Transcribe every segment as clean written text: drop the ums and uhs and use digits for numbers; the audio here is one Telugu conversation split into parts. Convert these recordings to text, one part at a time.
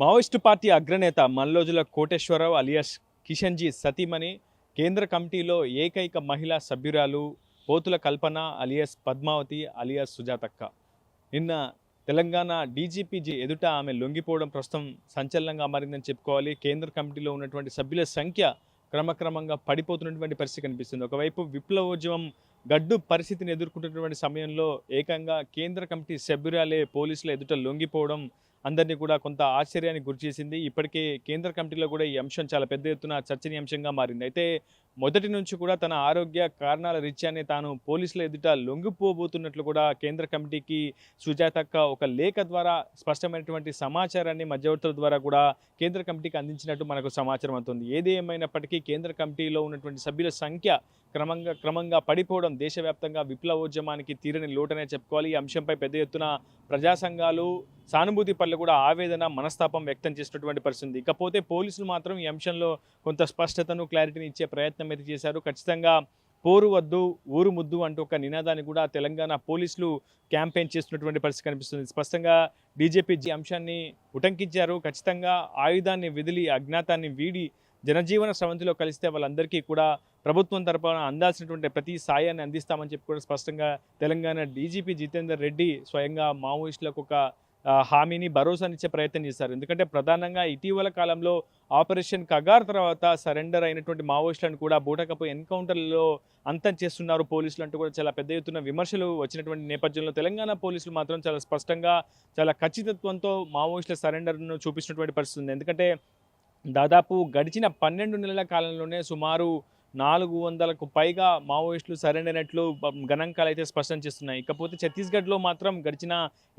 మావోయిస్టు పార్టీ అగ్రనేత మల్లోజుల కోటేశ్వరరావు అలియాస్ కిషన్జీ సతీమణి కేంద్ర కమిటీలో ఏకైక మహిళా సభ్యురాలు పోతుల కల్పన అలియాస్ పద్మావతి అలియాస్ సుజాతక్క. నిన్న తెలంగాణ డీజీపీజీ ఎదుట ఆమె లొంగిపోవడం ప్రస్తుతం సంచలనంగా మారిందని చెప్పుకోవాలి. కేంద్ర కమిటీలో ఉన్నటువంటి సభ్యుల సంఖ్య క్రమక్రమంగా పడిపోతున్నటువంటి పరిస్థితి కనిపిస్తుంది. ఒకవైపు విప్లవోద్యమం గడ్డు పరిస్థితిని ఎదుర్కొంటున్నటువంటి సమయంలో ఏకంగా కేంద్ర కమిటీ సభ్యురాలే పోలీసుల ఎదుట లొంగిపోవడం అందరినీ కూడా కొంత ఆశ్చర్యానికి గురిచేసింది. ఇప్పటికే కేంద్ర కమిటీలో కూడా ఈ అంశం చాలా పెద్ద ఎత్తున చర్చనీయాంశంగా మారింది. అయితే మొదటి నుంచి కూడా తన ఆరోగ్య కారణాల రీత్యానే తాను పోలీసుల ఎదుట లొంగిపోబోతున్నట్లు కూడా కేంద్ర కమిటీకి సుజాతక్క ఒక లేఖ ద్వారా స్పష్టమైనటువంటి సమాచారాన్ని మధ్యవర్తుల ద్వారా కూడా కేంద్ర కమిటీకి అందించినట్టు మనకు సమాచారం అవుతుంది. ఏది ఏమైనప్పటికీ కేంద్ర కమిటీలో ఉన్నటువంటి సభ్యుల సంఖ్య క్రమంగా పడిపోవడం దేశవ్యాప్తంగా విప్లవోద్యమానికి తీరని లోటనే చెప్పుకోవాలి. ఈ అంశంపై పెద్ద ఎత్తున ప్రజా సంఘాలు సానుభూతి పనులు కూడా ఆవేదన మనస్తాపం వ్యక్తం చేసినటువంటి పరిస్థితి. ఇకపోతే పోలీసులు మాత్రం ఈ అంశంలో కొంత స్పష్టతను క్లారిటీని ఇచ్చే ప్రయత్నం అయితే చేశారు. ఖచ్చితంగా పోరు వద్దు ఊరు ముద్దు అంటూ ఒక నినాదాన్ని కూడా తెలంగాణ పోలీసులు క్యాంపెయిన్ చేస్తున్నటువంటి పరిస్థితి కనిపిస్తుంది. స్పష్టంగా డీజీపీ అంశాన్ని ఉటంకించారు. ఖచ్చితంగా ఆయుధాన్ని విదిలి అజ్ఞాతాన్ని వీడి జనజీవన స్రవంతిలో కలిస్తే వాళ్ళందరికీ కూడా ప్రభుత్వం తరపున అందాల్సినటువంటి ప్రతి సాయాన్ని అందిస్తామని చెప్పి కూడా స్పష్టంగా తెలంగాణ డీజీపీ జితేందర్ రెడ్డి స్వయంగా మావోయిస్టులకు ఒక హామీని భరోసానిచ్చే ప్రయత్నం చేశారు. ఎందుకంటే ప్రధానంగా ఇటీవల కాలంలో ఆపరేషన్ కగార్ తర్వాత సరెండర్ అయినటువంటి మావోయిస్టులను కూడా బూటకపు ఎన్కౌంటర్లలో అంతం చేస్తున్నారు పోలీసులు అంటూ కూడా చాలా పెద్ద ఎత్తున విమర్శలు వచ్చినటువంటి నేపథ్యంలో తెలంగాణ పోలీసులు మాత్రం చాలా స్పష్టంగా చాలా ఖచ్చితత్వంతో మావోయిస్టుల సరెండర్ను చూపిస్తున్నటువంటి పరిస్థితి ఉంది. ఎందుకంటే దాదాపు గడిచిన 12 నెలల కాలంలోనే సుమారు 400కు పైగా మావోయిస్టులు సరెండర్ అయినట్లు గణాంకాలు అయితే స్పష్టం చేస్తున్నాయి. ఇకపోతే ఛత్తీస్గఢ్లో మాత్రం గడిచిన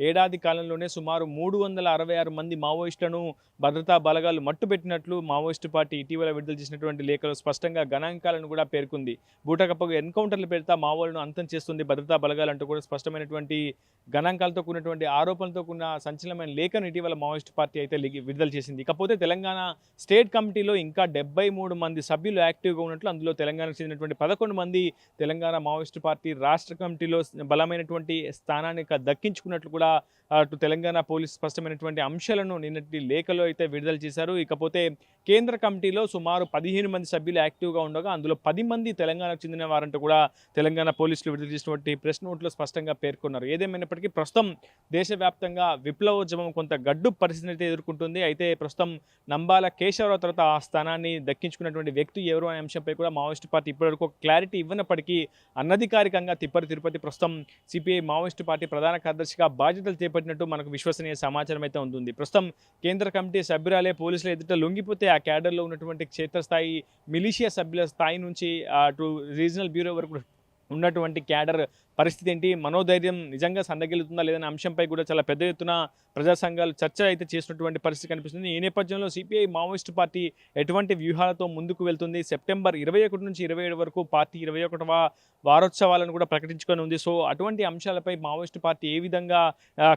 ఏడాది కాలంలోనే సుమారు 366 మంది మావోయిస్టులను భద్రతా బలగాలు మట్టుబెట్టినట్లు మావోయిస్టు పార్టీ ఇటీవల విడుదల చేసినటువంటి లేఖలో స్పష్టంగా గణాంకాలను కూడా పేర్కొంది. బూటకపు ఎన్కౌంటర్లు పెడతా మావోలను అంతం చేస్తుంది భద్రతా బలగాలు అంటూ కూడా స్పష్టమైనటువంటి గణాంకాలతో కూడినటువంటి ఆరోపణలతో కూడిన సంచలనమైన లేఖను ఇటీవల మావోయిస్టు పార్టీ అయితే విడుదల చేసింది. ఇకపోతే తెలంగాణ స్టేట్ కమిటీలో ఇంకా 73 మంది సభ్యులు యాక్టివ్గా ఉన్నట్లు, అందులో తెలంగాణకు చెందినటువంటి 11 మంది తెలంగాణ మావోయిస్టు పార్టీ రాష్ట్ర కమిటీలో బలమైనటువంటి స్థానాన్ని దక్కించుకున్నట్లు కూడా అటు తెలంగాణ పోలీసు స్పష్టమైనటువంటి అంశాలను నిన్నటి లేఖలో అయితే విడుదల చేశారు. ఇకపోతే కేంద్ర కమిటీలో సుమారు 15 మంది సభ్యులు యాక్టివ్గా ఉండగా అందులో 10 మంది తెలంగాణకు చెందిన వారంటూ కూడా తెలంగాణ పోలీసులు విడుదల చేసినటువంటి ప్రెస్ నోట్లో స్పష్టంగా పేర్కొన్నారు. ఏదేమైనప్పటికీ ప్రస్తుతం దేశవ్యాప్తంగా విప్లవోద్యమం కొంత గడ్డు పరిస్థితిని అయితే ఎదుర్కొంటుంది. అయితే ప్రస్తుతం నంబాల కేశవరావు తర్వాత ఆ స్థానాన్ని దక్కించుకున్నటువంటి వ్యక్తి ఎవరు అనే అంశంపై కూడా మావోయిస్టు పార్టీ ఇప్పటివరకు క్లారిటీ ఇవ్వనప్పటికీ అనధికారికంగా తిరుపతి ప్రస్తుతం సిపిఐ మావోయిస్టు పార్టీ ప్రధాన కార్యదర్శిగా బాధ్యతలు చేపట్టినట్టు మనకు విశ్వసనీయ సమాచారం అయితే ఉంటుంది. ప్రస్తుతం కేంద్ర కమిటీ సభ్యురాలే పోలీసుల ఎదుట లొంగిపోతే ఆ క్యాడర్లో ఉన్నటువంటి క్షేత్రస్థాయి మిలిషియా సభ్యుల స్థాయి నుంచి అటు రీజనల్ బ్యూరో వరకు ఉన్నటువంటి క్యాడర్ పరిస్థితి ఏంటి, మనోధైర్యం నిజంగా సన్నగిలుతుందా లేదనే అంశంపై కూడా చాలా పెద్ద ఎత్తున ప్రజా సంఘాలు చర్చ అయితే చేసినటువంటి పరిస్థితి కనిపిస్తుంది. ఈ నేపథ్యంలో సిపిఐ మావోయిస్టు పార్టీ ఎటువంటి వ్యూహాలతో ముందుకు వెళ్తుంది, సెప్టెంబర్ 21 నుంచి 27 వరకు పార్టీ 21వ వారోత్సవాలను కూడా ప్రకటించుకొని ఉంది. సో అటువంటి అంశాలపై మావోయిస్టు పార్టీ ఏ విధంగా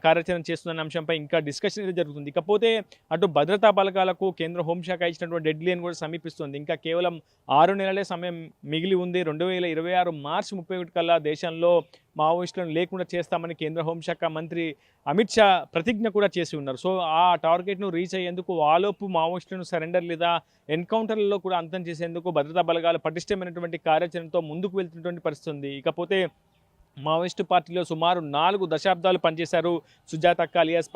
కార్యాచరణ చేస్తుందన్న అంశంపై ఇంకా డిస్కషన్ అయితే జరుగుతుంది. ఇకపోతే అటు భద్రతా బలగాలకు కేంద్ర హోంశాఖ ఇచ్చినటువంటి డెడ్ లైన్ కూడా సమీపిస్తుంది. ఇంకా కేవలం 6 నెలలే సమయం మిగిలి ఉంది. 2026 మార్చి 31 కల్లా దేశంలో మావోయిస్టులను లేకుండా చేస్తామని కేంద్ర హోంశాఖ మంత్రి అమిత్ షా ప్రతిజ్ఞ కూడా చేసి ఉన్నారు. సో ఆ టార్గెట్ను రీచ్ అయ్యేందుకు ఆలోపు మావోయిస్టులను సరెండర్ లేదా ఎన్కౌంటర్లలో కూడా అంతం చేసేందుకు భద్రతా బలగాలు పటిష్టమైనటువంటి కార్యాచరణతో ముందుకు వెళ్తున్నటువంటి పరిస్థితి ఉంది. ఇకపోతే మావోయిస్టు పార్టీలో సుమారు 4 దశాబ్దాలు పనిచేశారు సుజాతక్క అలియాస్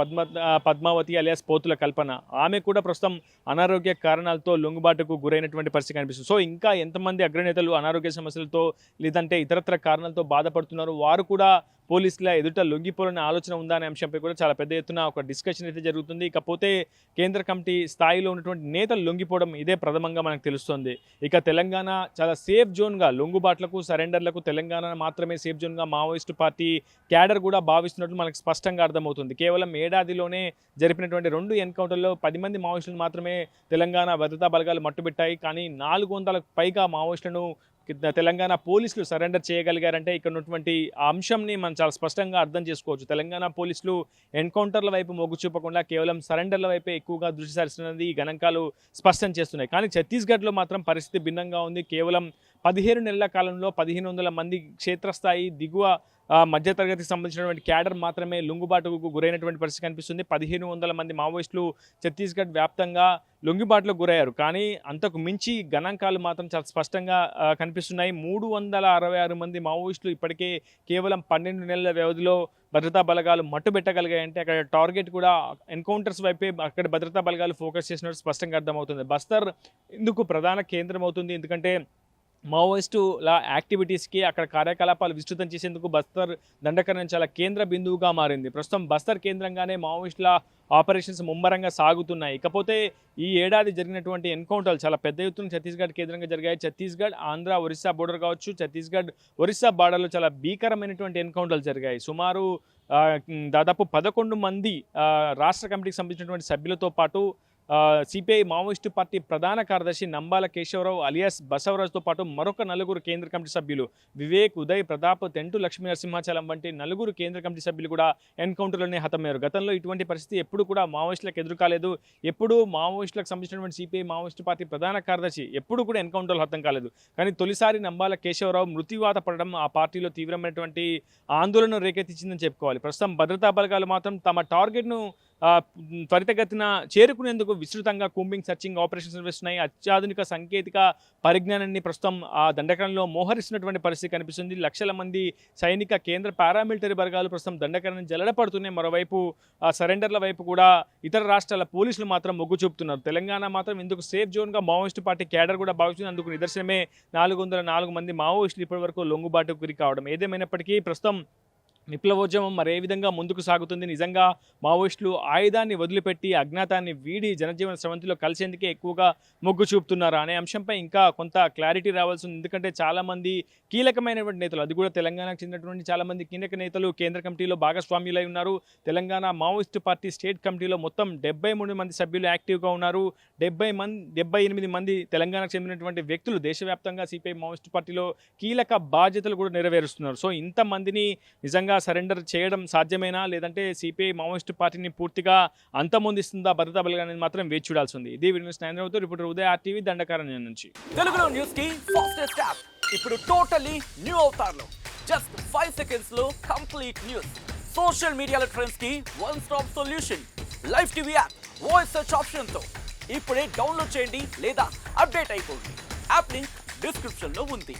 పద్మావతి అలియాస్ పోతుల కల్పన. ఆమె కూడా ప్రస్తుతం అనారోగ్య కారణాలతో లొంగుబాటుకు గురైనటువంటి పరిస్థితి కనిపిస్తుంది. సో ఇంకా ఎంతమంది అగ్రనేతలు అనారోగ్య సమస్యలతో లేదంటే ఇతరత్ర కారణాలతో బాధపడుతున్నారు, వారు కూడా పోలీసుల ఎదుట లొంగిపోవాలనే ఆలోచన ఉందా అనే అంశంపై కూడా చాలా పెద్ద ఎత్తున ఒక డిస్కషన్ అయితే జరుగుతుంది. ఇకపోతే కేంద్ర కమిటీ స్థాయిలో ఉన్నటువంటి నేతలు లొంగిపోవడం ఇదే ప్రథమంగా మనకు తెలుస్తుంది. ఇక తెలంగాణ చాలా సేఫ్ జోన్గా లొంగుబాట్లకు సరెండర్లకు తెలంగాణ మాత్రమే సేఫ్ జోన్గా మావోయిస్టు పార్టీ క్యాడర్ కూడా భావిస్తున్నట్లు మనకు స్పష్టంగా అర్థమవుతుంది. కేవలం ఏడాదిలోనే జరిపినటువంటి 2 ఎన్కౌంటర్లో 10 మంది మావోయిస్టులను మాత్రమే తెలంగాణ భద్రతా బలగాలు మట్టుబెట్టాయి. కానీ 400లకు పైగా మావోయిస్టులను తెలంగాణ పోలీసులు సరెండర్ చేయగలిగారంటే ఇక్కడ ఉన్నటువంటి అంశంని మనం చాలా స్పష్టంగా అర్థం చేసుకోవచ్చు. తెలంగాణ పోలీసులు ఎన్కౌంటర్ల వైపు మొగ్గు చూపకుండా కేవలం సరెండర్ల వైపే ఎక్కువగా దృష్టి సారిస్తున్నది ఈ గణాంకాలు స్పష్టం చేస్తున్నాయి. కానీ ఛత్తీస్గఢ్లో మాత్రం పరిస్థితి భిన్నంగా ఉంది. కేవలం 15 నెలల కాలంలో 1500 మంది క్షేత్రస్థాయి దిగువ మధ్యతరగతికి సంబంధించినటువంటి క్యాడర్ మాత్రమే లొంగుబాటుకు గురైనటువంటి పరిస్థితి కనిపిస్తుంది. 1500 మంది మావోయిస్టులు ఛత్తీస్గఢ్ వ్యాప్తంగా లొంగుబాటులో గురయ్యారు. కానీ అంతకు మించి గణాంకాలు మాత్రం చాలా స్పష్టంగా కనిపిస్తున్నాయి. 366 మంది మావోయిస్టులు ఇప్పటికే కేవలం 12 నెలల వ్యవధిలో భద్రతా బలగాలు మట్టుబెట్టగలిగాయంటే అక్కడ టార్గెట్ కూడా ఎన్కౌంటర్స్ వైపే అక్కడ భద్రతా బలగాలు ఫోకస్ చేసినట్టు స్పష్టంగా అర్థమవుతుంది. బస్తర్ ఇందుకు ప్రధాన కేంద్రం అవుతుంది. ఎందుకంటే మావోయిస్టుల యాక్టివిటీస్కి అక్కడ కార్యకలాపాలు విస్తృతం చేసేందుకు బస్తర్ దండకరణం చాలా కేంద్ర బిందువుగా మారింది. ప్రస్తుతం బస్తర్ కేంద్రంగానే మావోయిస్టుల ఆపరేషన్స్ ముమ్మరంగా సాగుతున్నాయి. ఇకపోతే ఈ ఏడాది జరిగినటువంటి ఎన్కౌంటర్లు చాలా పెద్ద ఎత్తున ఛత్తీస్గఢ్ కేంద్రంగా జరిగాయి. ఛత్తీస్గఢ్, ఆంధ్ర, ఒరిస్సా బోర్డర్ కావచ్చు, ఛత్తీస్గఢ్, ఒరిస్సా బార్డర్లో చాలా భీకరమైనటువంటి ఎన్కౌంటర్లు జరిగాయి. సుమారు దాదాపు 11 మంది రాష్ట్ర కమిటీకి సంబంధించినటువంటి సభ్యులతో పాటు సిపిఐ మావోయిస్టు పార్టీ ప్రధాన కార్యదర్శి నంబాల కేశవరావు అలియాస్ బసవరాజుతో పాటు మరొక 4 కేంద్ర కమిటీ సభ్యులు వివేక్, ఉదయ్, ప్రతాప్, తెంటు లక్ష్మీ నరసింహాచలం వంటి 4 కేంద్ర కమిటీ సభ్యులు కూడా ఎన్కౌంటర్లోనే హతమయ్యారు. గతంలో ఇటువంటి పరిస్థితి ఎప్పుడు కూడా మావోయిస్టులకు ఎదురుకాలేదు. ఎప్పుడు మావోయిస్టులకు సంబంధించినటువంటి సిపిఐ మావోయిస్టు పార్టీ ప్రధాన కార్యదర్శి ఎప్పుడు కూడా ఎన్కౌంటర్లు హతం కాలేదు. కానీ తొలిసారి నంబాల కేశవరావు మృత్యువాత పడడం ఆ పార్టీలో తీవ్రమైనటువంటి ఆందోళన రేకెత్తించిందని చెప్పుకోవాలి. ప్రస్తుతం భద్రతా బలగాలు మాత్రం తమ టార్గెట్ను త్వరితగతిన చేరుకునేందుకు విస్తృతంగా కూంబింగ్ సర్చింగ్ ఆపరేషన్స్ నిర్వహిస్తున్నాయి. అత్యాధునిక సాంకేతిక పరిజ్ఞానాన్ని ప్రస్తుతం ఆ దండకరణలో మోహరిస్తున్నటువంటి పరిస్థితి కనిపిస్తుంది. లక్షల మంది సైనిక కేంద్ర పారామిలిటరీ బలగాలు ప్రస్తుతం దండకరణం జల్లడపడుతున్నాయి. మరోవైపు సరెండర్ల వైపు కూడా ఇతర రాష్ట్రాల పోలీసులు మాత్రం మొగ్గు చూపుతున్నారు. తెలంగాణ మాత్రం ఇందుకు సేఫ్ జోన్గా మావోయిస్టు పార్టీ క్యాడర్ కూడా భావిస్తుంది. అందుకు నిదర్శనమే 404 మంది మావోయిస్టులు ఇప్పటివరకు లొంగుబాటుకు గురి కావడం. ఏదేమైనప్పటికీ ప్రస్తుతం విప్లవోద్యమం మరే విధంగా ముందుకు సాగుతుంది? నిజంగా మావోయిస్టులు ఆయుధాన్ని వదిలిపెట్టి అజ్ఞాతాన్ని వీడి జనజీవన స్రవంతిలో కలిసేందుకే ఎక్కువగా మొగ్గు చూపుతున్నారా అనే అంశంపై ఇంకా కొంత క్లారిటీ రావాల్సి ఉంది. ఎందుకంటే చాలామంది కీలకమైనటువంటి నేతలు, అది కూడా తెలంగాణకు చెందినటువంటి చాలామంది కీలక నేతలు కేంద్ర కమిటీలో భాగస్వామ్యులై ఉన్నారు. తెలంగాణ మావోయిస్టు పార్టీ స్టేట్ కమిటీలో మొత్తం 73 మంది సభ్యులు యాక్టివ్గా ఉన్నారు. 78 మంది తెలంగాణకు చెందినటువంటి వ్యక్తులు దేశవ్యాప్తంగా సిపిఐ మావోయిస్టు పార్టీలో కీలక బాధ్యతలు కూడా నెరవేరుస్తున్నారు. సో ఇంతమందిని నిజంగా సరెండర్ చేయడం సాధ్యమేనా, లేదంటే సిపిఐ మావోయిస్టు పార్టీని పూర్తిగా అంతమొందిస్తుందా భద్రతా బలగాన్ని మాత్రం వేచి చూడాల్సి ఉంది. ఇదే వీడియో స్నేహితులతో రిపోర్టర్ ఉదయ్ RTV దండకారణ్యం నుంచి. తెలుగులో న్యూస్ కి ఫాస్టెస్ట్ యాప్ ఇప్పుడు టోటల్లీ న్యూ అవతార్లో జస్ట్ 5 సెకండ్స్ లో కంప్లీట్ న్యూస్. సోషల్ మీడియాలో ట్రెండ్స్ కి one stop solution. Live TV app voice search option తో ఇప్పుడే డౌన్లోడ్ చేయండి లేదా అప్డేట్ అయిపోండి. యాప్ లింక్ డిస్క్రిప్షన్ లో ఉంది.